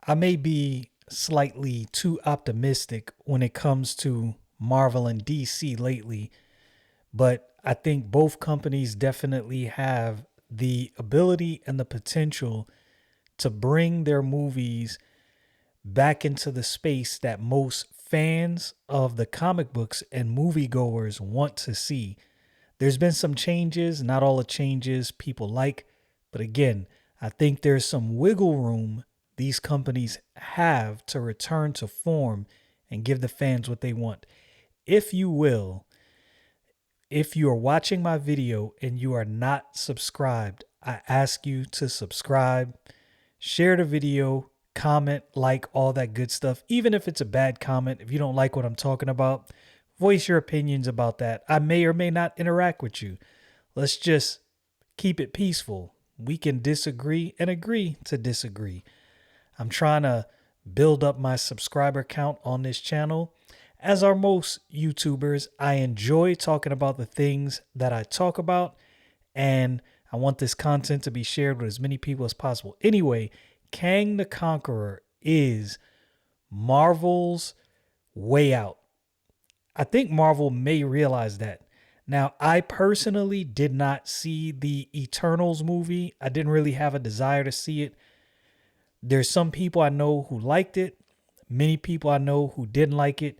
I may be slightly too optimistic when it comes to Marvel and DC lately, but I think both companies definitely have the ability and the potential to bring their movies back into the space that most fans of the comic books and moviegoers want to see. There's been some changes, not all the changes people like, but again, I think there's some wiggle room these companies have to return to form and give the fans what they want. If you will, if you are watching my video and you are not subscribed, I ask you to subscribe, share the video, comment, like, all that good stuff. Even if it's a bad comment, if you don't like what I'm talking about, voice your opinions about that. I may or may not interact with you. Let's just keep it peaceful. We can disagree and agree to disagree. I'm trying to build up my subscriber count on this channel. As are most YouTubers, I enjoy talking about the things that I talk about, and I want this content to be shared with as many people as possible. Anyway, Kang the Conqueror is Marvel's way out. I think Marvel may realize that. Now, I personally did not see the Eternals movie. I didn't really have a desire to see it. There's some people I know who liked it, many people I know who didn't like it.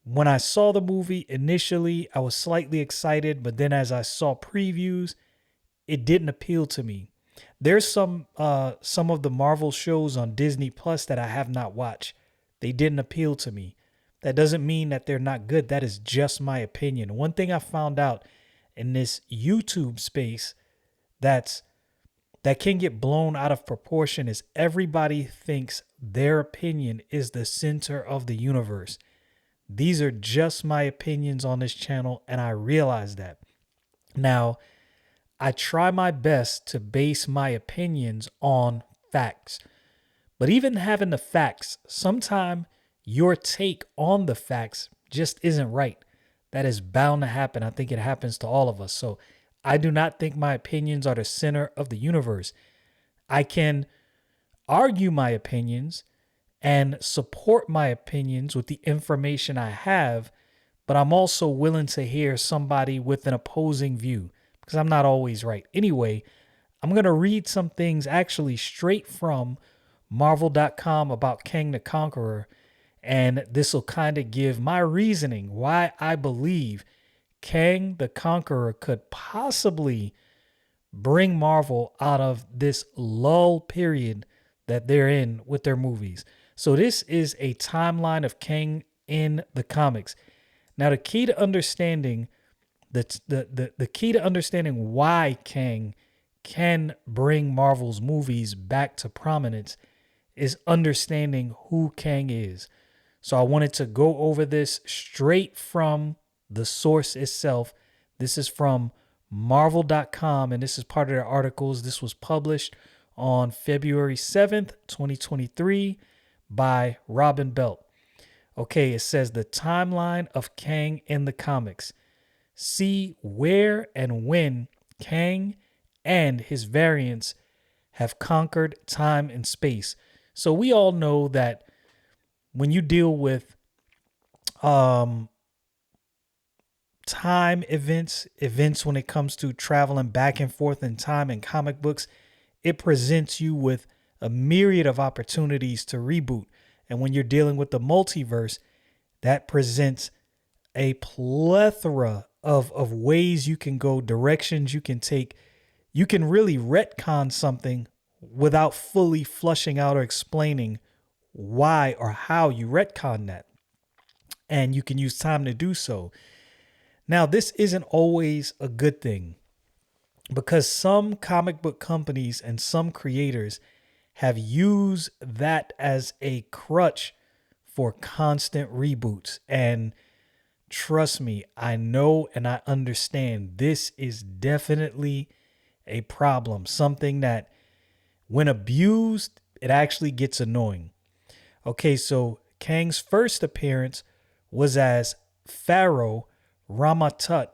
When I saw the movie initially, I was slightly excited, but then as I saw previews, it didn't appeal to me. There's some of the Marvel shows on Disney Plus that I have not watched. They didn't appeal to me. That doesn't mean that they're not good. That is just my opinion. One thing I found out in this YouTube space that can get blown out of proportion is everybody thinks their opinion is the center of the universe. These are just my opinions on this channel, and I realize that. Now, I try my best to base my opinions on facts. But even having the facts, sometimes your take on the facts just isn't right. That is bound to happen. I think it happens to all of us. So I do not think my opinions are the center of the universe. I can argue my opinions and support my opinions with the information I have, but I'm also willing to hear somebody with an opposing view because I'm not always right. Anyway, I'm going to read some things actually straight from Marvel.com about Kang the Conqueror, and this will kind of give my reasoning why I believe Kang the Conqueror could possibly bring Marvel out of this lull period that they're in with their movies. So this is a timeline of Kang in the comics. Now, the key to understanding the key to understanding why Kang can bring Marvel's movies back to prominence is understanding who Kang is. So I wanted to go over this straight from the source itself. This is from Marvel.com, and this is part of their articles. This was published on February 7th, 2023 by Robin Belt. Okay, it says the timeline of Kang in the comics. See where and when Kang and his variants have conquered time and space. So we all know that when you deal with time events when it comes to traveling back and forth in time in comic books, it presents you with a myriad of opportunities to reboot. And when you're dealing with the multiverse, that presents a plethora of ways you can go, directions you can take. You can really retcon something without fully flushing out or explaining why or how you retcon that. And you can use time to do so. Now, this isn't always a good thing because some comic book companies and some creators have used that as a crutch for constant reboots. And trust me, I know and I understand this is definitely a problem, something that when abused, it actually gets annoying. Okay, so Kang's first appearance was as Pharaoh Ramatut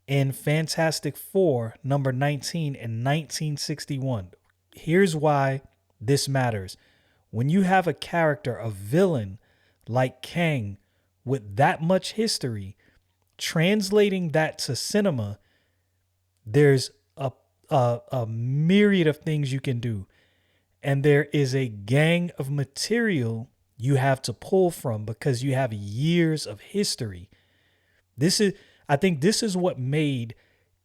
in Fantastic Four number 19 in 1961. Here's why this matters. When you have a character, a villain like Kang with that much history, translating that to cinema, there's a myriad of things you can do. And there is a gang of material you have to pull from because you have years of history. This is, I think this is what made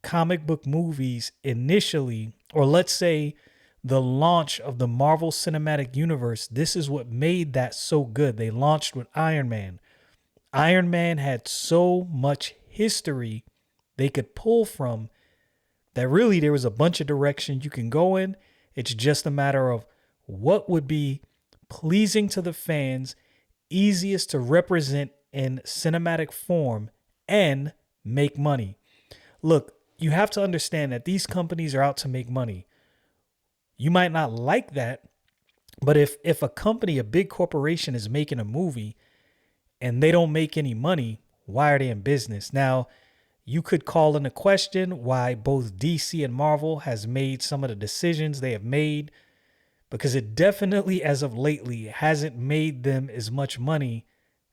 comic book movies initially, or let's say the launch of the Marvel Cinematic Universe, this is what made that so good. They launched with Iron Man. Iron Man had so much history they could pull from that really there was a bunch of directions you can go in. It's just a matter of what would be pleasing to the fans, easiest to represent in cinematic form, and make money. Look, you have to understand that these companies are out to make money. You might not like that, but if a company, a big corporation is making a movie and they don't make any money, why are they in business? Now, you could call into question why both DC and Marvel has made some of the decisions they have made, because it definitely, as of lately, hasn't made them as much money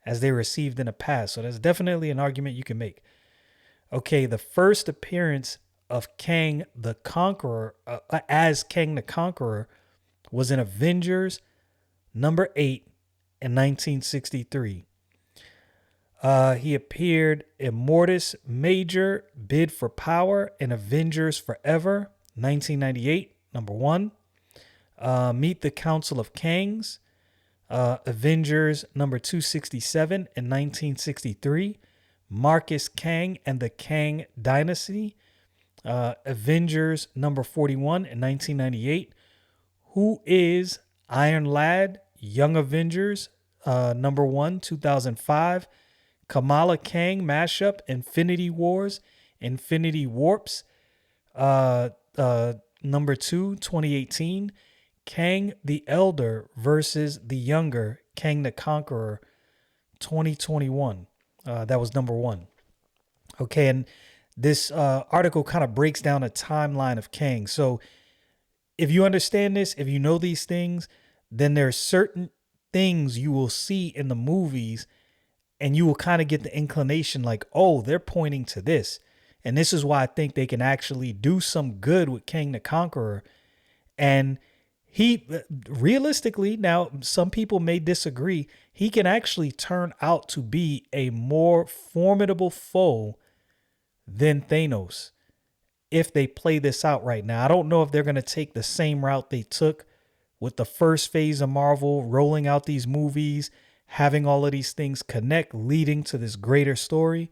as they received in the past. So that's definitely an argument you can make. Okay, the first appearance of Kang the Conqueror as Kang the Conqueror was in Avengers number 8 in 1963. He appeared in Mortis Major, Bid for Power, in Avengers Forever, 1998, number 1. Meet the Council of Kangs, Avengers number 267 in 1963. Marcus Kang and the Kang Dynasty, Avengers number 41 in 1998. Who is Iron Lad, Young Avengers, number 1, 2005. Kamala Kang mashup, Infinity Wars, Infinity Warps, number 2, 2018. Kang the Elder versus the younger Kang the Conqueror, 2021. That was number 1. Okay, and this article kind of breaks down a timeline of Kang. So if you understand this, if you know these things, then there are certain things you will see in the movies and you will kind of get the inclination like, oh, they're pointing to this. And this is why I think they can actually do some good with Kang the Conqueror. And he, realistically, now some people may disagree, he can actually turn out to be a more formidable foe than Thanos if they play this out right. Now, I don't know if they're going to take the same route they took with the first phase of Marvel, rolling out these movies, having all of these things connect, leading to this greater story.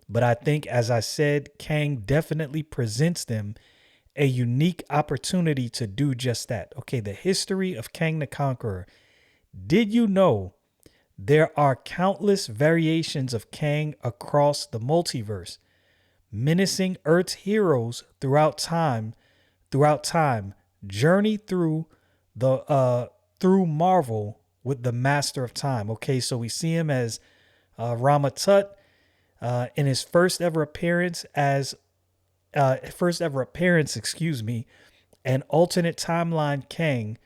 But I think, as I said, Kang definitely presents them a unique opportunity to do just that. Okay, the history of Kang the Conqueror. Did you know there are countless variations of Kang across the multiverse, menacing Earth's heroes throughout time, journey through through Marvel with the Master of Time. Okay, so we see him as Rama Tut in his first ever appearance, an alternate timeline Kang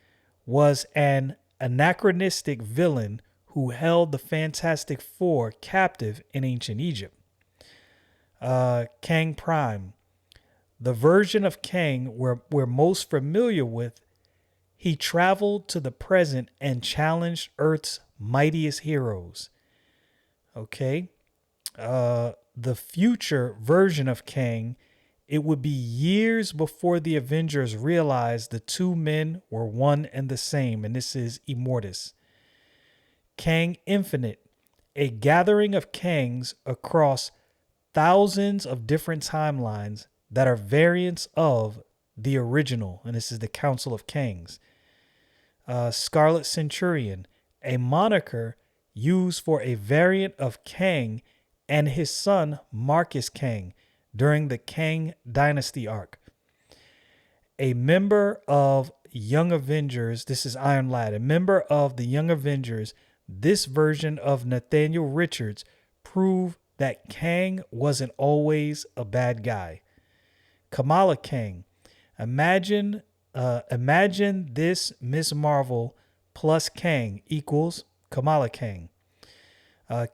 was an anachronistic villain who held the Fantastic Four captive in ancient Egypt. Kang Prime, the version of Kang we're most familiar with, he traveled to the present and challenged Earth's mightiest heroes. Okay. The future version of Kang, it would be years before the Avengers realized the two men were one and the same, and this is Immortus. Kang Infinite, a gathering of Kangs across thousands of different timelines that are variants of the original, and this is the Council of Kangs. Scarlet Centurion, a moniker used for a variant of Kang and his son Marcus Kang during the Kang Dynasty arc. A member of Young Avengers, this is Iron Lad, a member of the Young Avengers, this version of Nathaniel Richards proved that Kang wasn't always a bad guy. Kamala Kang, imagine this Miss Marvel plus Kang equals Kamala Kang.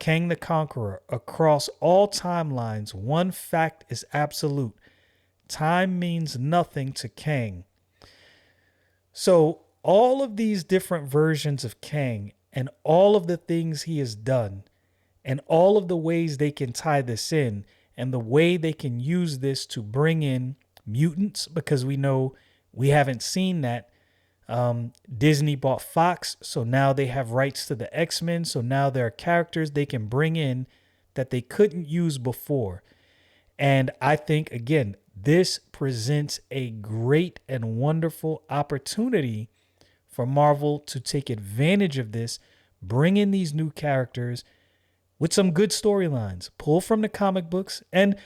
Kang the Conqueror. Across all timelines, one fact is absolute: time means nothing to Kang. So, all of these different versions of Kang and all of the things he has done, and all of the ways they can tie this in, and the way they can use this to bring in mutants, because we know we haven't seen that. Disney bought Fox, so now they have rights to the X-Men. So now there are characters they can bring in that they couldn't use before. And I think, again, this presents a great and wonderful opportunity for Marvel to take advantage of this, bring in these new characters with some good storylines, pull from the comic books. And,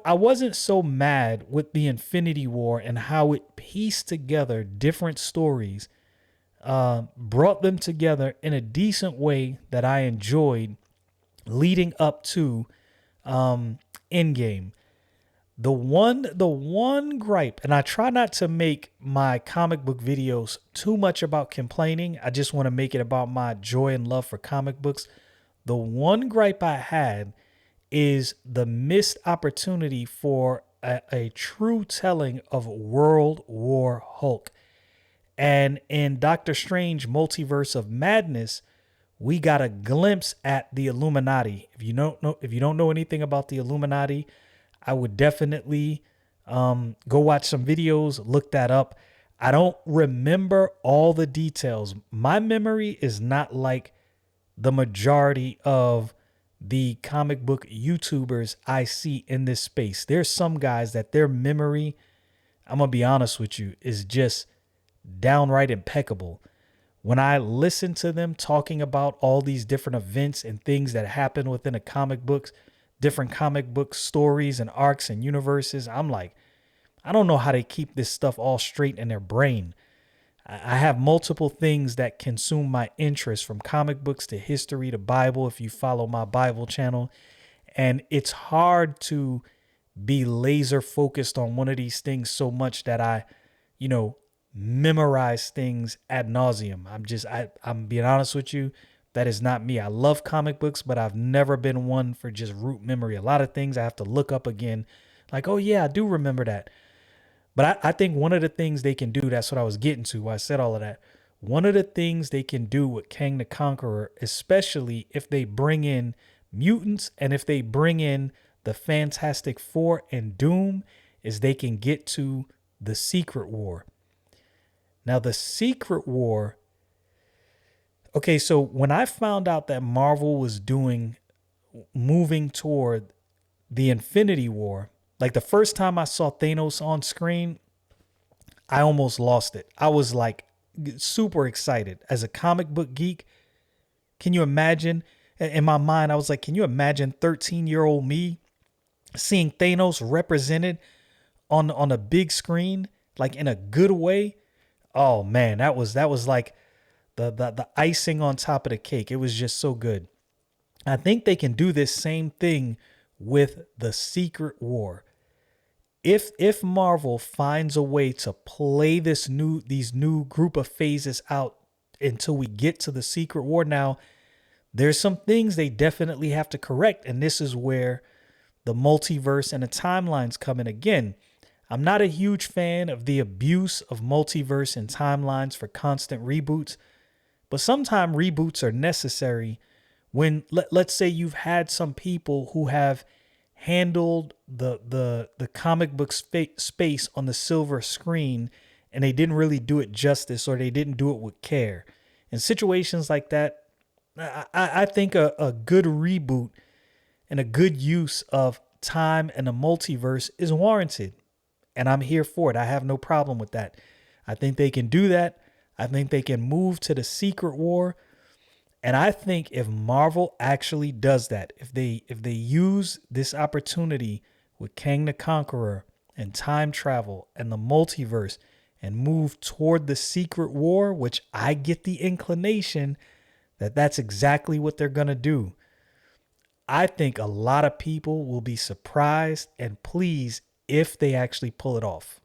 I wasn't so mad with the Infinity War and how it pieced together different stories, brought them together in a decent way that I enjoyed leading up to Endgame. The one gripe, and I try not to make my comic book videos too much about complaining. I just want to make it about my joy and love for comic books. The one gripe I had is the missed opportunity for a true telling of World War Hulk. And in Doctor Strange Multiverse of Madness, we got a glimpse at the Illuminati. If you don't know anything about the Illuminati, I would definitely go watch some videos, look that up. I don't remember all the details. My memory is not like the majority of the comic book YouTubers I see in this space. There's some guys that their memory, I'm going to be honest with you, is just downright impeccable. When I listen to them talking about all these different events and things that happen within a comic books, different comic book stories and arcs and universes, I'm like, I don't know how they keep this stuff all straight in their brain. I have multiple things that consume my interest, from comic books to history to Bible, if you follow my Bible channel. And it's hard to be laser focused on one of these things so much that I, memorize things ad nauseum. I'm being honest with you. That is not me. I love comic books, but I've never been one for just root memory. A lot of things I have to look up again. Like, oh yeah, I do remember that. But I think one of the things they can do, that's what I was getting to. I said all of that. One of the things they can do with Kang the Conqueror, especially if they bring in mutants and if they bring in the Fantastic Four and Doom, is they can get to the Secret War. Now, the Secret War. Okay, so when I found out that Marvel was moving toward the Infinity War, like the first time I saw Thanos on screen, I almost lost it. I was like super excited. As a comic book geek, can you imagine? In my mind, I was like, can you imagine 13-year-old me seeing Thanos represented on a big screen, like in a good way? Oh man, that was like the icing on top of the cake. It was just so good. I think they can do this same thing with the Secret War. If Marvel finds a way to play these new group of phases out until we get to the Secret War, now there's some things they definitely have to correct, and this is where the multiverse and the timelines come in again. I'm not a huge fan of the abuse of multiverse and timelines for constant reboots, but sometimes reboots are necessary when let's say you've had some people who have handled the comic book space on the silver screen and they didn't really do it justice, or they didn't do it with care. In situations like that, I think a good reboot and a good use of time and a multiverse is warranted. And I'm here for it. I have no problem with that. I think they can do that. I think they can move to the Secret War. And I think if Marvel actually does that, if they use this opportunity with Kang the Conqueror and time travel and the multiverse and move toward the Secret War, which I get the inclination that that's exactly what they're going to do, I think a lot of people will be surprised and pleased if they actually pull it off.